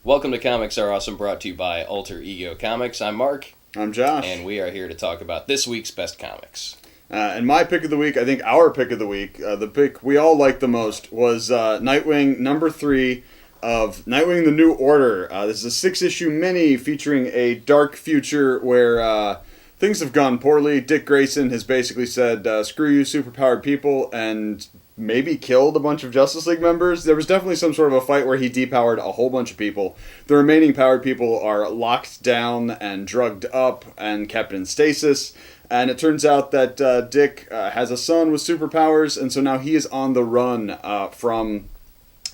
Welcome to Comics Are Awesome, brought to you by Alter Ego Comics. I'm Mark. I'm Josh. And we are here to talk about this week's best comics. And my pick of the week, I think our pick of the week, the pick we all liked the most, was Nightwing number 3 of Nightwing the New Order. This is a 6-issue mini featuring a dark future where things have gone poorly. Dick Grayson has basically said, screw you superpowered people, and maybe killed a bunch of Justice League members. There was definitely some sort of a fight where he depowered a whole bunch of people. The remaining powered people are locked down and drugged up and kept in stasis. And it turns out that Dick has a son with superpowers, and so now he is on the run from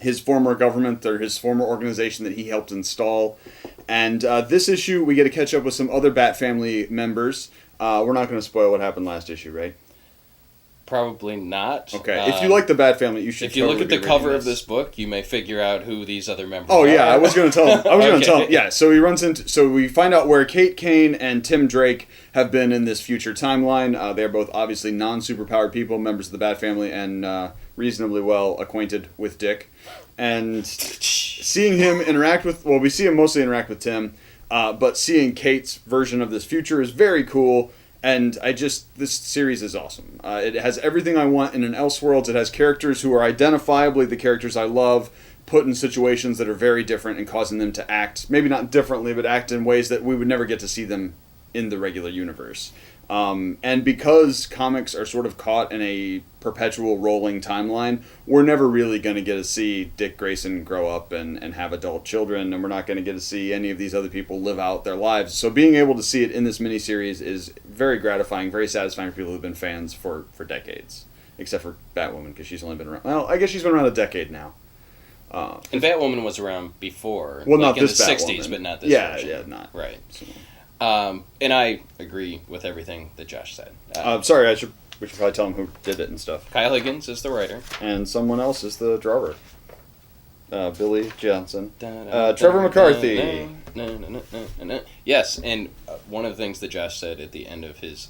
his former government, or his former organization that he helped install. And this issue, we get to catch up with some other Bat Family members. We're not going to spoil what happened last issue, right? Probably not. Okay, if you like the Bat Family, you should. If you look at the cover of this book, you may figure out who these other members are. Oh yeah, I was going to tell him. Going to tell him. Yeah, so he runs into. So we find out where Kate Kane and Tim Drake have been in this future timeline. They're both obviously non-superpowered people, members of the Bat Family, and reasonably well acquainted with Dick. And seeing him interact with, well, we see him mostly interact with Tim, but seeing Kate's version of this future is very cool. And this series is awesome. It has everything I want in an Elseworlds. It has characters who are identifiably the characters I love, put in situations that are very different and causing them to act, maybe not differently, but act in ways that we would never get to see them in the regular universe. And because comics are sort of caught in a perpetual rolling timeline, we're never really going to get to see Dick Grayson grow up and have adult children, and we're not going to get to see any of these other people live out their lives. So being able to see it in this miniseries is very gratifying, very satisfying for people who've been fans for decades. Except for Batwoman, because she's only been around... Well, I guess she's been around a decade now. And Batwoman was around before. Well, not in this the Batwoman. 60s, but not this version. Yeah, not. Right. So. And I agree with everything that Josh said. Sorry, we should probably tell him who did it and stuff. Kyle Higgins is the writer. And someone else is the drawer. Billy Johnson. Trevor McCarthy. Yes, and one of the things that Josh said at the end of his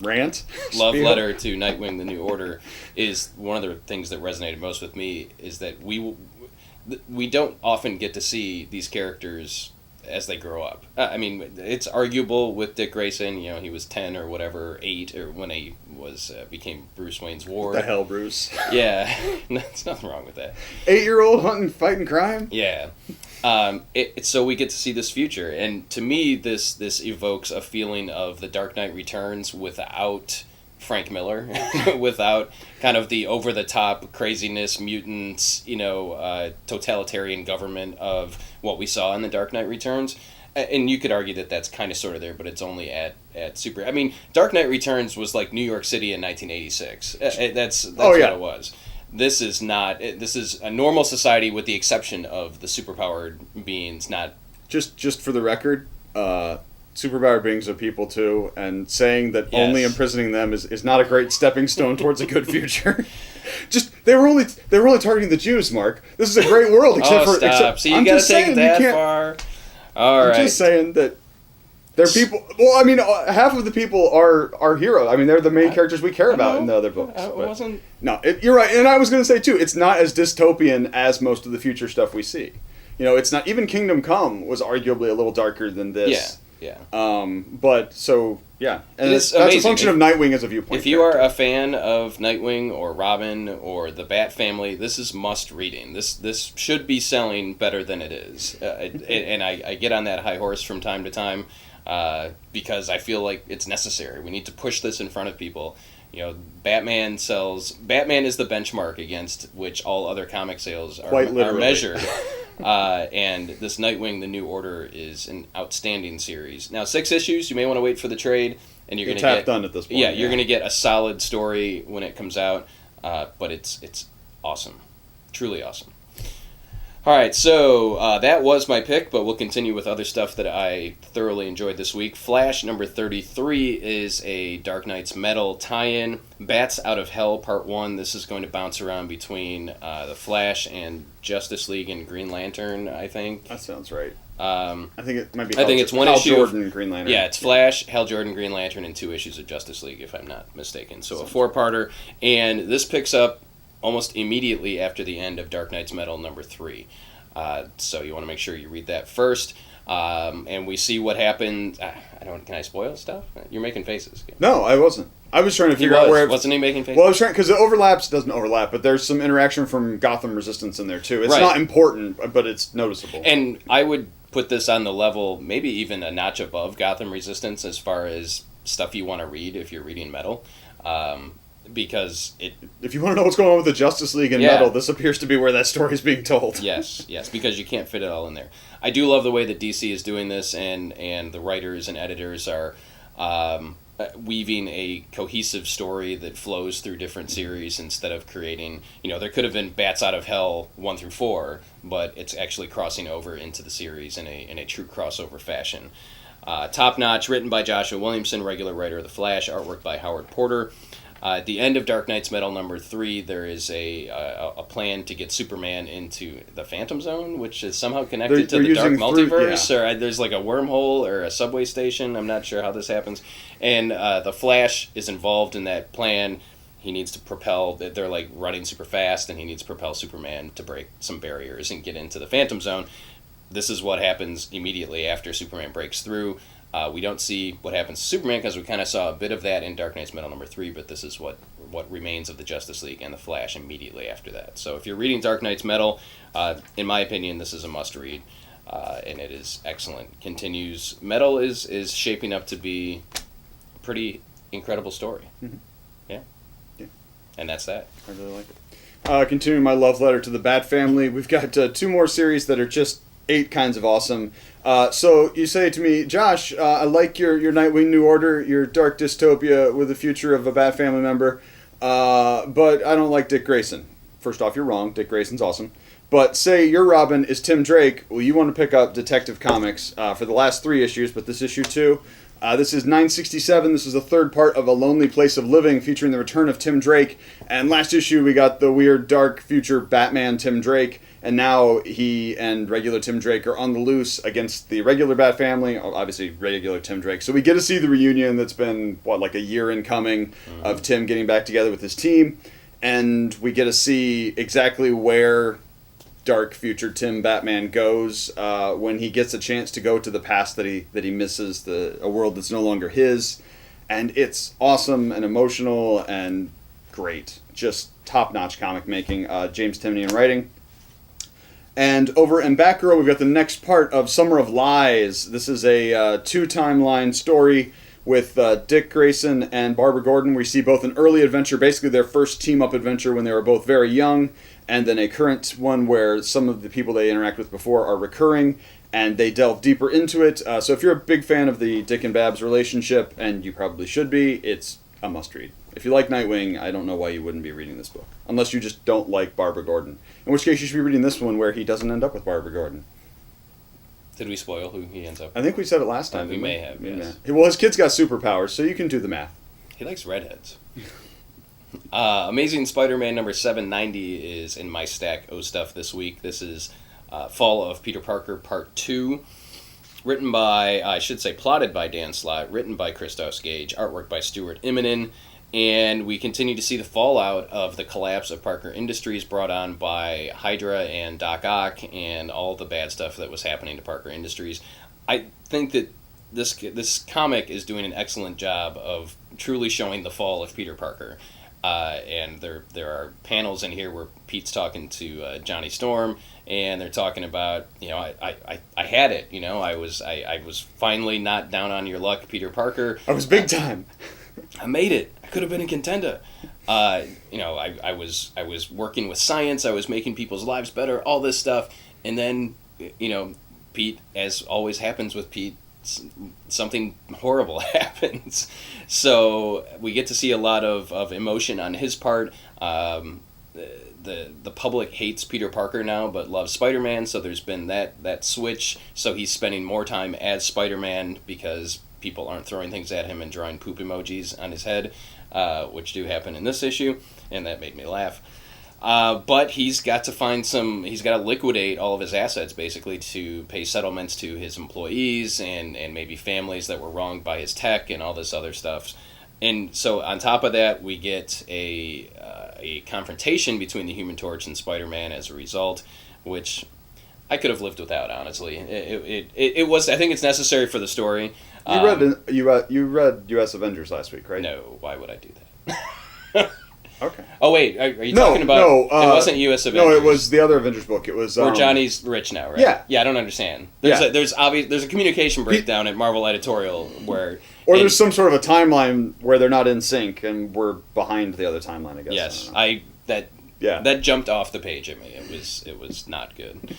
rant, love letter to Nightwing the New Order, is one of the things that resonated most with me, is that we don't often get to see these characters as they grow up. I mean, it's arguable with Dick Grayson. You know, he was 10 or whatever, 8, or when he was became Bruce Wayne's ward. What the hell, Bruce? Yeah, there's nothing wrong with that. 8-year-old fighting crime. Yeah, so we get to see this future, and to me, this evokes a feeling of The Dark Knight Returns without Frank Miller, without kind of the over-the-top craziness, mutants, totalitarian government of what we saw in The Dark Knight Returns. And you could argue that that's kind of sort of there, but it's only at super... I mean, Dark Knight Returns was like New York City in 1986. That's what it was. This is not... This is a normal society with the exception of the superpowered beings, not... Just for the record... superpowered beings are people too, and saying that only imprisoning them is not a great stepping stone towards a good future. They were only targeting the Jews, Mark. This is a great world, except for stop. See, you gotta take it that far. All right. I'm just saying that they're people. Well, I mean, half of the people are heroes. I mean, they're the main characters we care about in the other books. No, you're right, and I was going to say too, it's not as dystopian as most of the future stuff we see. It's not. Even Kingdom Come was arguably a little darker than this. Yeah. But so yeah, and that's amazing. a function of Nightwing as a viewpoint. If you are a fan of Nightwing or Robin or the Bat Family, this is must reading. This should be selling better than it is, and I get on that high horse from time to time because I feel like it's necessary. We need to push this in front of people. Batman is the benchmark against which all other comic sales are measured. And this Nightwing, the New Order, is an outstanding series. Now, 6 issues, you may want to wait for the trade, and you're going to get... done at this point. Yeah, you're going to get a solid story when it comes out, but it's awesome. Truly awesome. All right, so that was my pick, but we'll continue with other stuff that I thoroughly enjoyed this week. Flash number 33 is a Dark Knight's Metal tie-in. Bats Out of Hell Part 1. This is going to bounce around between the Flash and Justice League and Green Lantern, I think. That sounds right. I think it might be. I think it's one Hal issue. Jordan, Green Lantern. Yeah, it's Flash, Hal Jordan, Green Lantern, and 2 issues of Justice League, if I'm not mistaken. So a 4-parter, and this picks up almost immediately after the end of Dark Knight's Metal number 3. So you want to make sure you read that first. And we see what happened. Can I spoil stuff? You're making faces. No, I wasn't. I was trying to figure out where... Wasn't he making faces? Well, I was trying... Because it doesn't overlap, but there's some interaction from Gotham Resistance in there, too. It's not important, but it's noticeable. And I would put this on the level, maybe even a notch above Gotham Resistance as far as stuff you want to read if you're reading Metal. Because it... If you want to know what's going on with the Justice League and Metal, this appears to be where that story is being told. Yes, because you can't fit it all in there. I do love the way that DC is doing this, and the writers and editors are weaving a cohesive story that flows through different series instead of creating... there could have been Bats Out of Hell 1 through 4, but it's actually crossing over into the series in a true crossover fashion. Top notch, written by Joshua Williamson, regular writer of The Flash, artwork by Howard Porter. At the end of Dark Knight's Metal number 3, there is a plan to get Superman into the Phantom Zone, which is somehow connected to the Dark Multiverse, or there's like a wormhole or a subway station. I'm not sure how this happens. And the Flash is involved in that plan. He needs to propel... They're like running super fast, and he needs to propel Superman to break some barriers and get into the Phantom Zone. This is what happens immediately after Superman breaks through. We don't see what happens to Superman because we kind of saw a bit of that in Dark Knight's Metal number 3, but this is what remains of the Justice League and the Flash immediately after that. So if you're reading Dark Knight's Metal, in my opinion, this is a must-read, and it is excellent. Continues. Metal is shaping up to be a pretty incredible story. Mm-hmm. Yeah. And that's that. I really like it. Continuing my love letter to the Bat family, we've got 2 more series that are just 8 kinds of awesome. So you say to me, Josh, I like your Nightwing New Order, your dark dystopia with the future of a Bat family member, but I don't like Dick Grayson. First off, you're wrong. Dick Grayson's awesome. But say your Robin is Tim Drake. Well, you want to pick up Detective Comics for the last 3 issues, but this issue too. This is 967. This is the 3rd part of A Lonely Place of Living, featuring the return of Tim Drake. And last issue, we got the weird, dark future Batman Tim Drake. And now he and regular Tim Drake are on the loose against the regular Bat family, obviously regular Tim Drake. So we get to see the reunion that's been, like a year in coming of Tim getting back together with his team. And we get to see exactly where dark future Tim Batman goes when he gets a chance to go to the past that he misses, a world that's no longer his. And it's awesome and emotional and great. Just top-notch comic making. James Tynion writing. And over in Batgirl, we've got the next part of Summer of Lies. This is a 2-timeline story with Dick Grayson and Barbara Gordon. We see both an early adventure, basically their first team-up adventure when they were both very young, and then a current one where some of the people they interact with before are recurring, and they delve deeper into it. So if you're a big fan of the Dick and Babs relationship, and you probably should be, it's a must-read. If you like Nightwing, I don't know why you wouldn't be reading this book. Unless you just don't like Barbara Gordon. In which case you should be reading this one where he doesn't end up with Barbara Gordon. Did we spoil who he ends up with? I think we said it last time. We may have, yes. Well, his kid's got superpowers, so you can do the math. He likes redheads. Amazing Spider-Man number 790 is in my stack O stuff this week. This is Fall of Peter Parker Part 2. Plotted by Dan Slott, written by Christos Gage, artwork by Stuart Immonen. And we continue to see the fallout of the collapse of Parker Industries brought on by Hydra and Doc Ock and all the bad stuff that was happening to Parker Industries. I think that this comic is doing an excellent job of truly showing the fall of Peter Parker. And there are panels in here where Pete's talking to Johnny Storm, and they're talking about, I had it, I was finally not down on your luck, Peter Parker. I was big time. I made it. I could have been a contender. I was working with science. I was making people's lives better. All this stuff, and then Pete, as always happens with Pete, something horrible happens. So we get to see a lot of emotion on his part. The public hates Peter Parker now, but loves Spider-Man. So there's been that switch. So he's spending more time as Spider-Man because people aren't throwing things at him and drawing poop emojis on his head, which do happen in this issue, and that made me laugh. But he's got to liquidate all of his assets, basically, to pay settlements to his employees and maybe families that were wronged by his tech and all this other stuff. And so on top of that, we get a confrontation between the Human Torch and Spider-Man as a result, which I could have lived without, honestly. It was. I think it's necessary for the story. You read U.S. Avengers last week, right? No, why would I do that? Okay. Oh wait, are you talking about? No, it wasn't U.S. Avengers. No, it was the other Avengers book. It was where Johnny's rich now, right? Yeah. Yeah, I don't understand. There's a communication breakdown at Marvel editorial where. Or there's some sort of a timeline where they're not in sync and we're behind the other timeline, I guess. Yes, that jumped off the page at me. It was not good.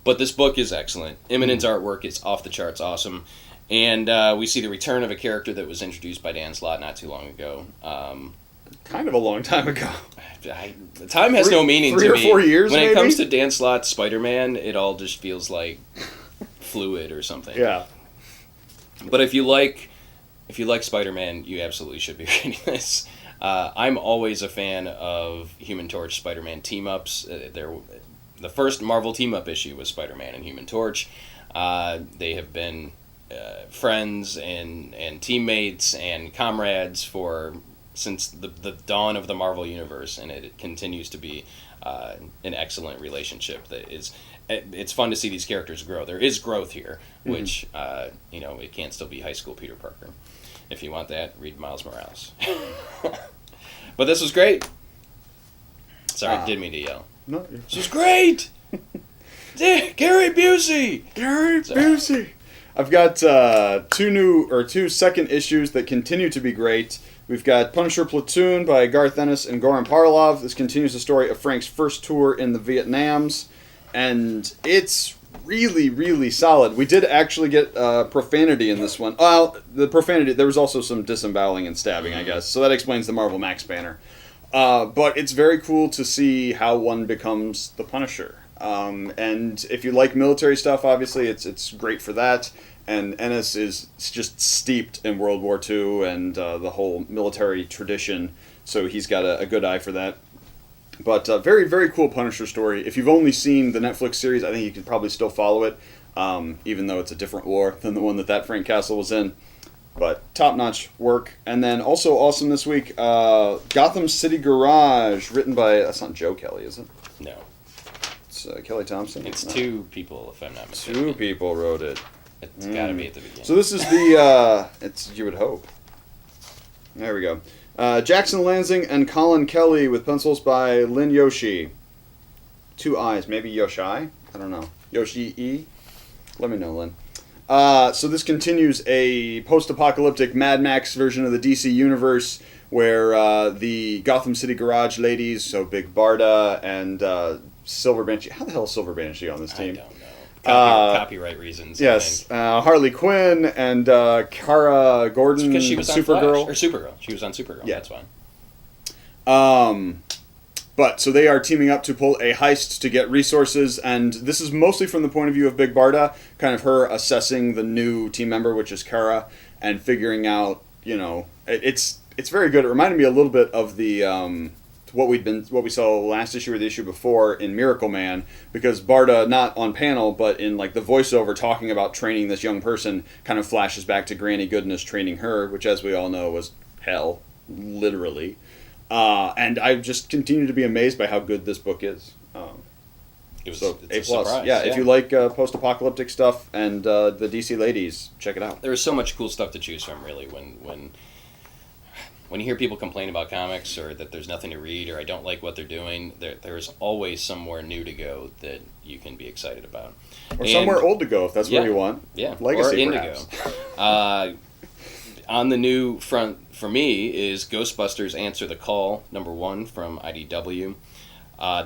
But this book is excellent. Imminent's artwork is off the charts awesome. And we see the return of a character that was introduced by Dan Slott not too long ago. Kind of a long time ago. Time has no meaning to me. 3 or 4 years, when maybe? it comes to Dan Slott's Spider-Man, it all just feels like fluid or something. Yeah. But if you like Spider-Man, you absolutely should be reading this. I'm always a fan of Human Torch Spider-Man team-ups. The first Marvel team-up issue was Spider-Man and Human Torch. They have been friends and teammates and comrades since the dawn of the Marvel Universe, and it continues to be an excellent relationship. It's fun to see these characters grow. There is growth here, which it can't still be high school Peter Parker. If you want that, read Miles Morales. But this was great. Sorry, didn't mean to yell. No, this was great. Gary Busey. Busey. I've got two second issues that continue to be great. We've got Punisher Platoon by Garth Ennis and Goran Parlov. This continues the story of Frank's first tour in the Vietnams, and it's really, really solid. We did actually get profanity in this one. Well, the profanity, there was also some disemboweling and stabbing, I guess, so that explains the Marvel Max banner. But it's very cool to see how one becomes the Punisher. And if you like military stuff, obviously, it's great for that. And Ennis is just steeped in World War II and the whole military tradition, so he's got a good eye for that. But very, very cool Punisher story. If you've only seen the Netflix series, I think you could probably still follow it, even though it's a different war than the one that Frank Castle was in. But top-notch work. And then also awesome this week, Gotham City Garage, written by, that's not Joe Kelly, is it? No. It's Kelly Thompson? It's two people, if I'm not mistaken. Two people wrote it. It's got to be at the beginning. So this is the, you would hope. There we go. Jackson Lansing and Colin Kelly with pencils by Lin Yoshi. 2 eyes, maybe Yoshai? I don't know. Yoshi-E? Let me know, Lin. So this continues a post-apocalyptic Mad Max version of the DC Universe where the Gotham City Garage ladies, so Big Barda and Silver Banshee. How the hell is Silver Banshee on this team? I don't know. Copyright reasons. Yes, Harley Quinn and Kara Gordon. Because she was on Supergirl. Supergirl. She was on Supergirl. Yeah. That's why. But so they are teaming up to pull a heist to get resources, and this is mostly from the point of view of Big Barda, kind of her assessing the new team member, which is Kara, and figuring out, it's very good. It reminded me a little bit of the what we saw last issue or the issue before in Miracle Man, because Barda, not on panel, but in like the voiceover talking about training this young person, kind of flashes back to Granny Goodness training her, which as we all know was hell, literally. And I just continue to be amazed by how good this book is. It's A+. Surprise, yeah, if you like post-apocalyptic stuff and the DC ladies, check it out. There is so much cool stuff to choose from, really, when you hear people complain about comics or that there's nothing to read or I don't like what they're doing, there's always somewhere new to go that you can be excited about. Or somewhere old to go, if that's what you want. Yeah, Legacy, or Indigo. On the new front for me is Ghostbusters Answer the Call, #1 from IDW.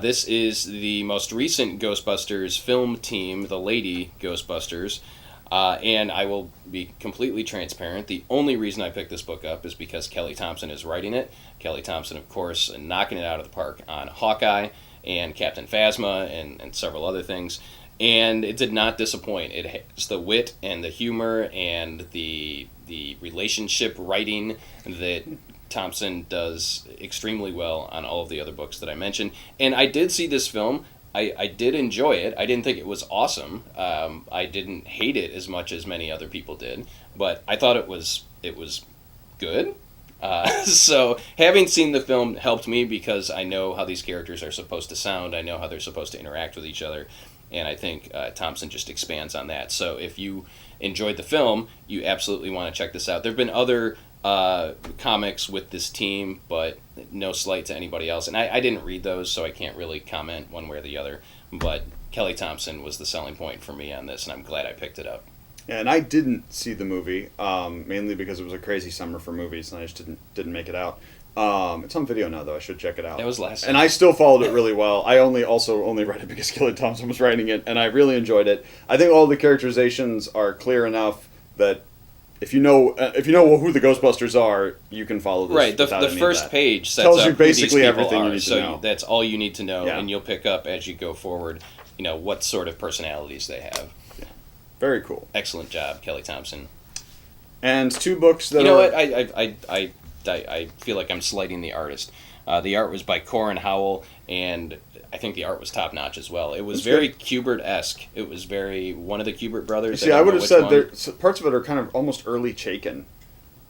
This is the most recent Ghostbusters film team, the Lady Ghostbusters. And I will be completely transparent. The only reason I picked this book up is because Kelly Thompson is writing it. Kelly Thompson, of course, knocking it out of the park on Hawkeye and Captain Phasma and several other things. And it did not disappoint. It has the wit and the humor and the relationship writing that Thompson does extremely well on all of the other books that I mentioned. And I did see this film. I did enjoy it. I didn't think it was awesome. I didn't hate it as much as many other people did, but I thought it was good. So having seen the film helped me because I know how these characters are supposed to sound. I know how they're supposed to interact with each other. And I think Thompson just expands on that. So if you enjoyed the film, you absolutely want to check this out. There have been other comics with this team, but no slight to anybody else. And I didn't read those, so I can't really comment one way or the other. But Kelly Thompson was the selling point for me on this, and I'm glad I picked it up. Yeah, and I didn't see the movie, mainly because it was a crazy summer for movies, and I just didn't make it out. It's on video now, though. I should check it out. That was last. And I still followed it really well. I only read it because Kelly Thompson was writing it, and I really enjoyed it. I think all the characterizations are clear enough that if you know who the Ghostbusters are, you can follow this. Right. The first page sets tells up you basically who these people everything are, you need to know. So that's all you need to know, Yeah. and you'll pick up as you go forward. What sort of personalities they have. Yeah. Very cool. Excellent job, Kelly Thompson. And 2 books that what? I feel like I'm slighting the artist. The art was by Corin Howell, and I think the art was top notch as well. It was very Kubert-esque. It was very one of the Kubert brothers. See, I would have said parts of it are kind of almost early Chaykin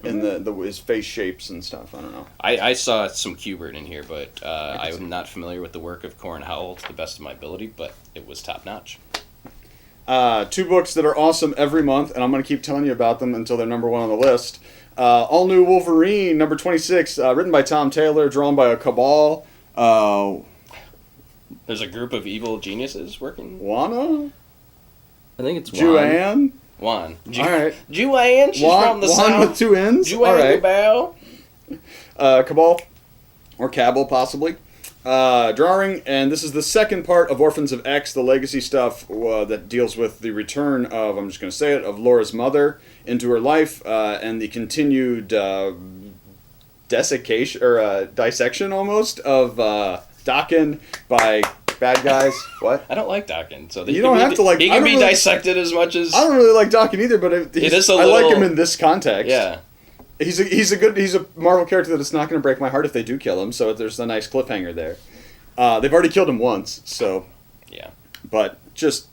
in his face shapes and stuff. I don't know. I saw some Kubert in here, but I'm not familiar with the work of Corin Howell to the best of my ability, but it was top notch. 2 books that are awesome every month, and I'm going to keep telling you about them until they're number 1 on the list. All New Wolverine, number 26, written by Tom Taylor, drawn by a cabal. There's a group of evil geniuses working. Juana? I think it's Juan. Juan. All right. Juan, she's from the Juan south. with 2 N's. Juan All right. Bow. Cabal, or Cabal possibly. Drawing, and this is the second part of Orphans of X, the legacy stuff that deals with the return of, I'm just going to say it, of Laura's mother into her life, and the continued desiccation, or dissection almost, of Daken by bad guys. What? I don't like Daken, so you don't have to like. He can be dissected as much as. I don't really like Daken either, but I like him in this context. Yeah. He's a Marvel character that it's not going to break my heart if they do kill him. So there's a nice cliffhanger there. They've already killed him once, so yeah. But just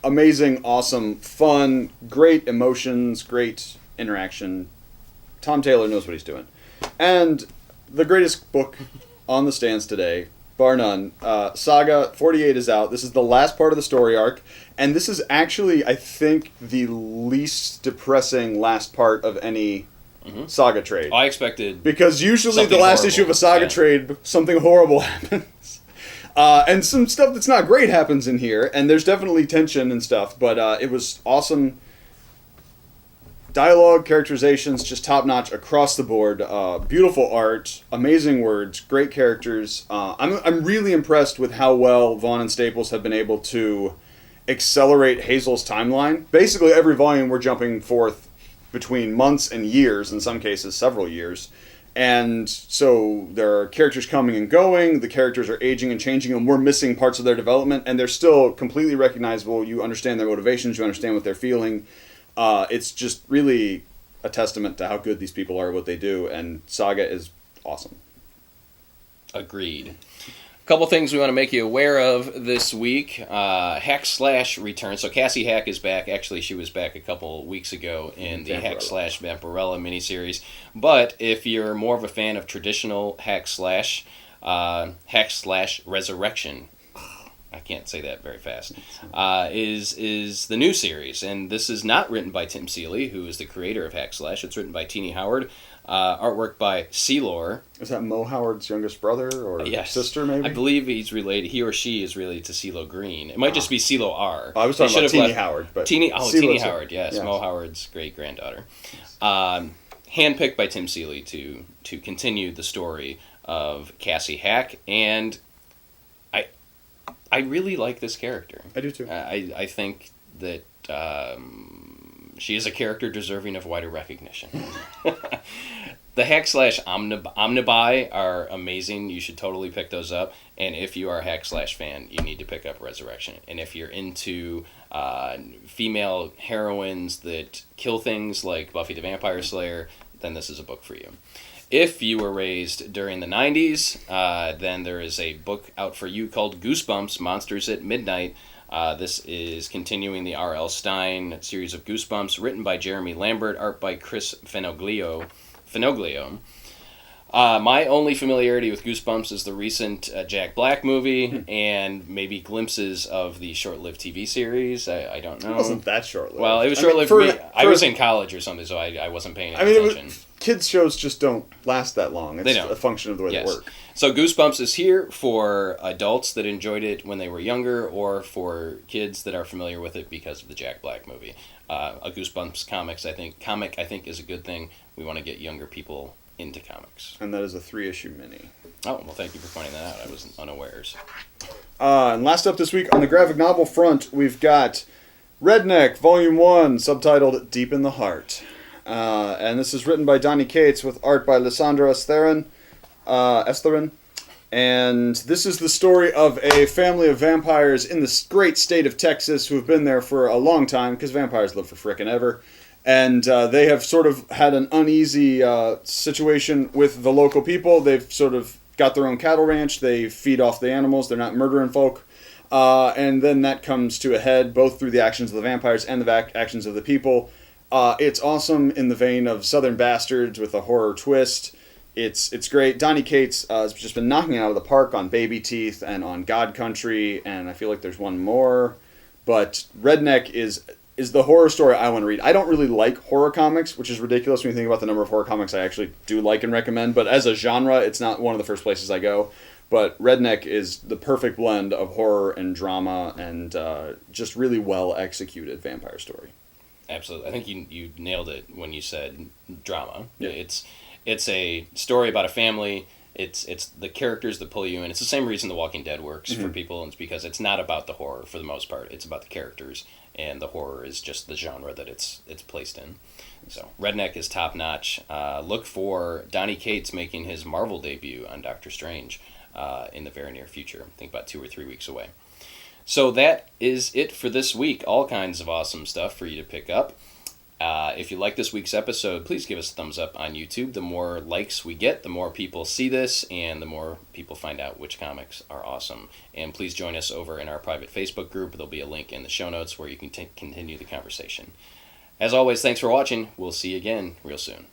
amazing, awesome, fun, great emotions, great interaction. Tom Taylor knows what he's doing, and the greatest book on the stands today, bar none. Saga 48 is out. This is the last part of the story arc, and this is actually, I think, the least depressing last part of any. Saga trade. I expected because usually the last issue of a Saga trade, something horrible happens, and some stuff that's not great happens in here, and there's definitely tension and stuff. But it was awesome. Dialogue, characterizations, just top notch across the board. Beautiful art, amazing words, great characters. I'm really impressed with how well Vaughn and Staples have been able to accelerate Hazel's timeline. Basically, every volume we're jumping forth between months and years, in some cases several years, and so there are characters coming and going, the characters are aging and changing, and we're missing parts of their development, and they're still completely recognizable. You understand their motivations, you understand what they're feeling. It's just really a testament to how good these people are at what they do, and Saga is awesome. Agreed. A couple things we want to make you aware of this week. Hack Slash returns. So Cassie Hack is back. Actually, she was back a couple weeks ago in the Hack Slash Vampirella miniseries. But if you're more of a fan of traditional Hack Slash Resurrection, I can't say that very fast, is the new series. And this is not written by Tim Seeley, who is the creator of Hack Slash. It's written by Teenie Howard. Artwork by Seelor. Is that Mo Howard's youngest brother or sister, maybe? I believe he or she is related to CeeLo Green. It might just be CeeLo R. I was talking about Teenie Howard. But Teenie Howard, yes. Mo Howard's great-granddaughter. Handpicked by Tim Seeley to continue the story of Cassie Hack, and I really like this character. I do too. I think that she is a character deserving of wider recognition. The Hack Slash Omnibuy are amazing. You should totally pick those up. And if you are a Hack Slash fan, you need to pick up Resurrection. And if you're into female heroines that kill things like Buffy the Vampire Slayer, then this is a book for you. If you were raised during the 90s, then there is a book out for you called Goosebumps, Monsters at Midnight. This is continuing the R.L. Stine series of Goosebumps, written by Jeremy Lambert, art by Chris Finoglio. My only familiarity with Goosebumps is the recent Jack Black movie and maybe glimpses of the short-lived TV series. I don't know. It wasn't that short-lived. Well, it was short-lived for me. I was in college or something, so I wasn't paying any attention. Kids' shows just don't last that long. It's a function of the way they work. So Goosebumps is here for adults that enjoyed it when they were younger or for kids that are familiar with it because of the Jack Black movie. A Goosebumps comic, I think, is a good thing. We want to get younger people into comics. And that is a 3-issue mini. Oh, well, thank you for pointing that out. I was unawares. And last up this week, on the graphic novel front, we've got Redneck, Volume 1, subtitled Deep in the Heart. And this is written by Donny Cates with art by Lysandra Esterin. And this is the story of a family of vampires in the great state of Texas who have been there for a long time, because vampires live for frickin' ever. And they have sort of had an uneasy situation with the local people. They've sort of got their own cattle ranch. They feed off the animals. They're not murdering folk. And then that comes to a head, both through the actions of the vampires and the actions of the people. It's awesome in the vein of Southern Bastards with a horror twist. It's great. Donny Cates has just been knocking it out of the park on Baby Teeth and on God Country, and I feel like there's one more. But Redneck is the horror story I want to read. I don't really like horror comics, which is ridiculous when you think about the number of horror comics I actually do like and recommend. But as a genre, it's not one of the first places I go. But Redneck is the perfect blend of horror and drama and just really well executed vampire story. Absolutely. I think you nailed it when you said drama. Yeah. It's a story about a family. It's the characters that pull you in. It's the same reason The Walking Dead works for people. It's because it's not about the horror for the most part. It's about the characters, and the horror is just the genre that it's placed in. So Redneck is top notch. Look for Donny Cates making his Marvel debut on Doctor Strange in the very near future. I think about 2 or 3 weeks away. So that is it for this week. All kinds of awesome stuff for you to pick up. If you like this week's episode, please give us a thumbs up on YouTube. The more likes we get, the more people see this, and the more people find out which comics are awesome. And please join us over in our private Facebook group. There'll be a link in the show notes where you can continue the conversation. As always, thanks for watching. We'll see you again real soon.